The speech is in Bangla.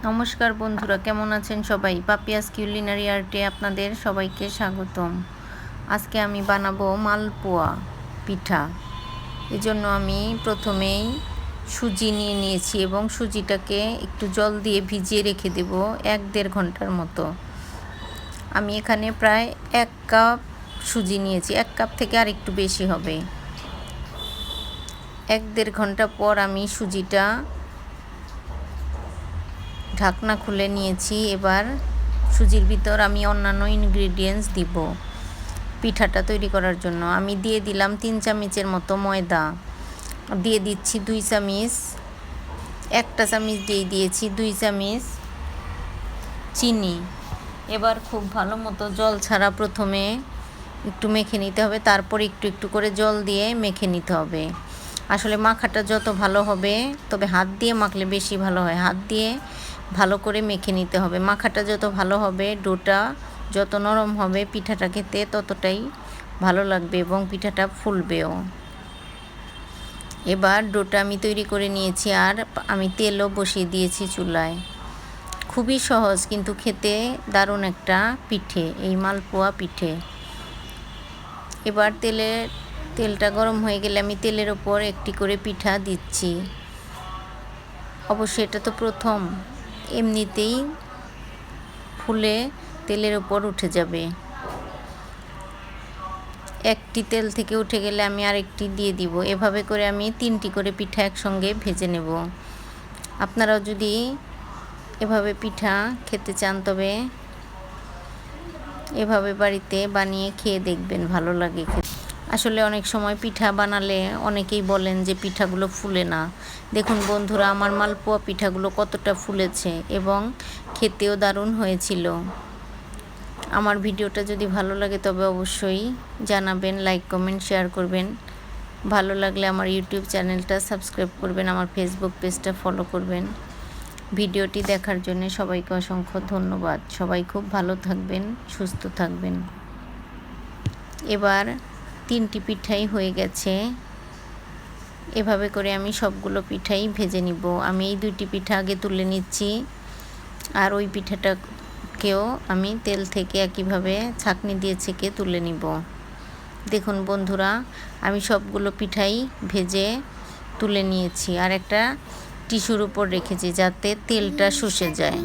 নমস্কার বন্ধুরা, কেমন আছেন সবাই? পাপিয়াস কিউলিনারি আর্টে আপনাদের সবাইকে স্বাগতম। আজকে আমি বানাবো মালপোয়া পিঠা। এজন্য আমি প্রথমেই সুজি নিয়ে নিয়েছি এবং সুজিটাকে একটু জল দিয়ে ভিজিয়ে রেখে দেব 1-1.5 ঘন্টার মতো। আমি এখানে প্রায় 1 কাপ সুজি নিয়েছি, 1 কাপ থেকে আর একটু বেশি হবে। 1-1.5 ঘন্টা পর আমি সুজিটা ঢাকনা খুলে নিয়েছি। এবার সুজির ভিতর আমি অন্যান্য ইনগ্রিডিয়েন্টস দিব পিঠাটা তৈরি করার জন্য। আমি দিয়ে দিলাম 3 চামচের মতো ময়দা, দিয়ে দিচ্ছি 2 চামচ, 1টা চামচ দিয়ে দিয়েছি 2 চামচ চিনি। এবার খুব ভালো মতো জল ছাড়া প্রথমে একটু মেখে নিতে হবে, তারপর একটু একটু করে জল দিয়ে মেখে নিতে হবে। আসলে মাখাটা যত ভালো হবে, তবে হাত দিয়ে মাখলে বেশি ভালো হয়। হাত দিয়ে ভালো করে মেখে নিতে হবে। মাখাটা যত ভালো হবে, ডোটা যত নরম হবে, পিঠাটা খেতে ততটাই ভালো লাগবে এবং পিঠাটা ফুলবেও। এবার ডোটা আমি তৈরি করে নিয়েছি আর আমি তেলও বসিয়ে দিয়েছি চুলায়। খুবই সহজ কিন্তু খেতে দারুণ একটা পিঠে, এই মালপোয়া পিঠে। এবার তেলটা গরম হয়ে গেলে আমি তেলের ওপর একটি করে পিঠা দিচ্ছি। অবশ্যই এটা তো প্রথম, এমনিতেই ফুলে তেলের ওপর উঠে যাবে। একটি তেল থেকে উঠে গেলে আমি আরেকটি দিয়ে দিব। এভাবে করে আমি 3টি করে পিঠা একসঙ্গে ভেজে নেব। আপনারাও যদি এভাবে পিঠা খেতে চান, তবে এভাবে বাড়িতে বানিয়ে খেয়ে দেখবেন, ভালো লাগে খেতে। আসলে অনেক সময় পিঠা বানালে অনেকেই বলেন যে পিঠাগুলো ফুলে না। দেখুন বন্ধুরা, আমার মালপোয়া পিঠাগুলো কতটা ফুলেছে এবং খেতেও দারুণ হয়েছিল। আমার ভিডিওটা যদি ভালো লাগে তবে অবশ্যই জানাবেন, লাইক কমেন্ট শেয়ার করবেন। ভালো লাগলে আমার ইউটিউব চ্যানেলটা সাবস্ক্রাইব করবেন, আমার ফেসবুক পেজটা ফলো করবেন। ভিডিওটি দেখার জন্য সবাইকে অসংখ্য ধন্যবাদ। সবাই খুব ভালো থাকবেন, সুস্থ থাকবেন। এবার 3টি পিঠাই হয়ে গেছে। এভাবে করে আমি সবগুলো পিঠাই ভেজে নিব। আমি এই 2টি পিঠা আগে তুলে নিচ্ছি, আর ওই পিঠাটাকেও আমি তেল থেকে একইভাবে ছাঁকনি দিয়ে ছেঁকে তুলে নিব। দেখুন বন্ধুরা, আমি সবগুলো পিঠাই ভেজে তুলে নিয়েছি আর একটা টিস্যুর উপর রেখেছি যাতে তেলটা শুষে যায়।